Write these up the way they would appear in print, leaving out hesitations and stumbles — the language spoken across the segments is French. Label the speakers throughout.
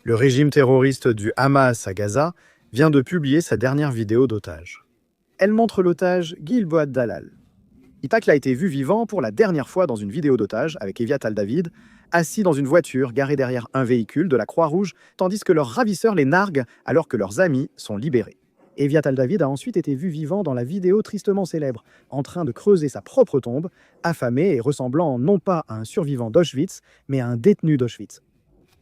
Speaker 1: Le régime terroriste du Hamas à Gaza vient de publier sa dernière vidéo d'otage. Elle montre l'otage Gilboad Dalal. Itak a été vu vivant pour la dernière fois dans une vidéo d'otage avec Eviat Al-David, assis dans une voiture garée derrière un véhicule de la Croix-Rouge, tandis que leurs ravisseurs les narguent alors que leurs amis sont libérés. Eviat Al-David a ensuite été vu vivant dans la vidéo tristement célèbre, en train de creuser sa propre tombe, affamé et ressemblant non pas à un survivant d'Auschwitz, mais à un détenu d'Auschwitz.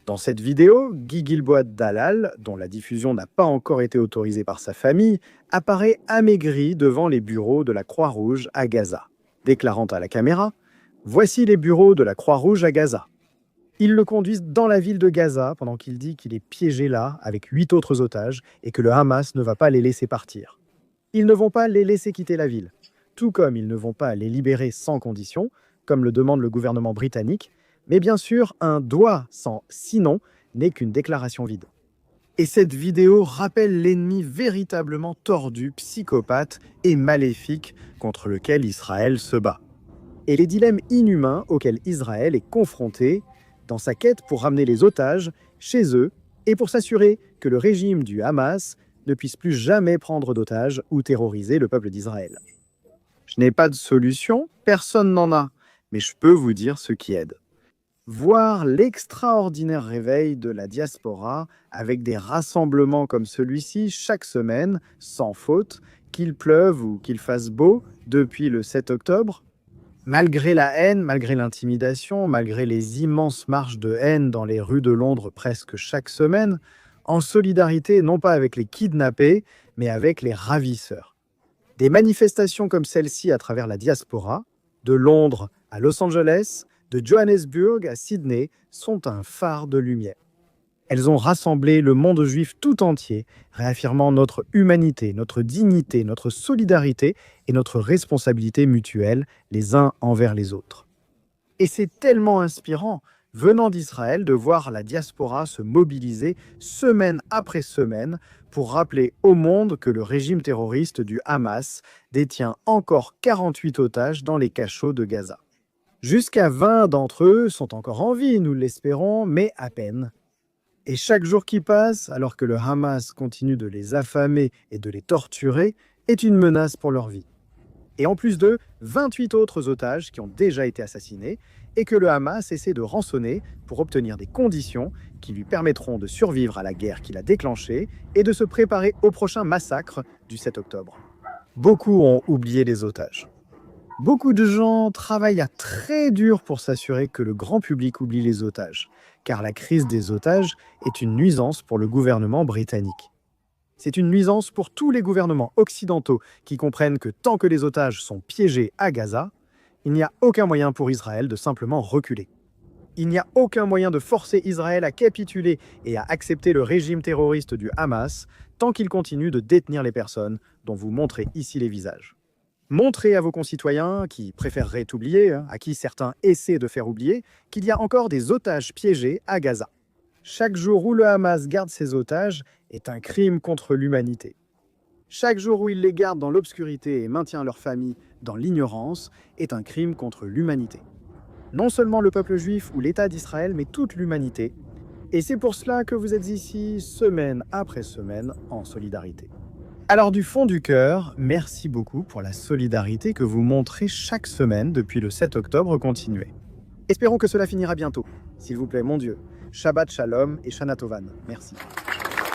Speaker 1: Dans cette vidéo, Guy Gilboad Dalal, dont la diffusion n'a pas encore été autorisée par sa famille, apparaît amaigri devant les bureaux de la Croix-Rouge à Gaza, déclarant à la caméra « Voici les bureaux de la Croix-Rouge à Gaza ». Ils le conduisent dans la ville de Gaza pendant qu'il dit qu'il est piégé là avec 8 autres otages et que le Hamas ne va pas les laisser partir. Ils ne vont pas les laisser quitter la ville, tout comme ils ne vont pas les libérer sans condition, comme le demande le gouvernement britannique, mais bien sûr, un doigt sans sinon n'est qu'une déclaration vide. Et cette vidéo rappelle l'ennemi véritablement tordu, psychopathe et maléfique contre lequel Israël se bat. Et les dilemmes inhumains auxquels Israël est confronté dans sa quête pour ramener les otages chez eux et pour s'assurer que le régime du Hamas ne puisse plus jamais prendre d'otages ou terroriser le peuple d'Israël. Je n'ai pas de solution, personne n'en a, mais je peux vous dire ce qui aide. Voir l'extraordinaire réveil de la diaspora avec des rassemblements comme celui-ci chaque semaine, sans faute, qu'il pleuve ou qu'il fasse beau, depuis le 7 octobre. Malgré la haine, malgré l'intimidation, malgré les immenses marches de haine dans les rues de Londres presque chaque semaine, en solidarité non pas avec les kidnappés, mais avec les ravisseurs. Des manifestations comme celle-ci à travers la diaspora, de Londres à Los Angeles, de Johannesburg à Sydney, sont un phare de lumière. Elles ont rassemblé le monde juif tout entier, réaffirmant notre humanité, notre dignité, notre solidarité et notre responsabilité mutuelle les uns envers les autres. Et c'est tellement inspirant, venant d'Israël, de voir la diaspora se mobiliser semaine après semaine pour rappeler au monde que le régime terroriste du Hamas détient encore 48 otages dans les cachots de Gaza. Jusqu'à 20 d'entre eux sont encore en vie, nous l'espérons, mais à peine. Et chaque jour qui passe, alors que le Hamas continue de les affamer et de les torturer, est une menace pour leur vie. Et en plus d'eux, 28 autres otages qui ont déjà été assassinés et que le Hamas essaie de rançonner pour obtenir des conditions qui lui permettront de survivre à la guerre qu'il a déclenchée et de se préparer au prochain massacre du 7 octobre. Beaucoup ont oublié les otages. Beaucoup de gens travaillent à très dur pour s'assurer que le grand public oublie les otages, car la crise des otages est une nuisance pour le gouvernement britannique. C'est une nuisance pour tous les gouvernements occidentaux qui comprennent que tant que les otages sont piégés à Gaza, il n'y a aucun moyen pour Israël de simplement reculer. Il n'y a aucun moyen de forcer Israël à capituler et à accepter le régime terroriste du Hamas tant qu'il continue de détenir les personnes dont vous montrez ici les visages. Montrez à vos concitoyens, qui préféreraient oublier, à qui certains essaient de faire oublier, qu'il y a encore des otages piégés à Gaza. Chaque jour où le Hamas garde ses otages est un crime contre l'humanité. Chaque jour où il les garde dans l'obscurité et maintient leur famille dans l'ignorance est un crime contre l'humanité. Non seulement le peuple juif ou l'État d'Israël, mais toute l'humanité. Et c'est pour cela que vous êtes ici, semaine après semaine, en solidarité. Alors du fond du cœur, merci beaucoup pour la solidarité que vous montrez chaque semaine depuis le 7 octobre. Continuez. Espérons que cela finira bientôt. S'il vous plaît, mon Dieu. Shabbat Shalom et Shana Tovan. Merci.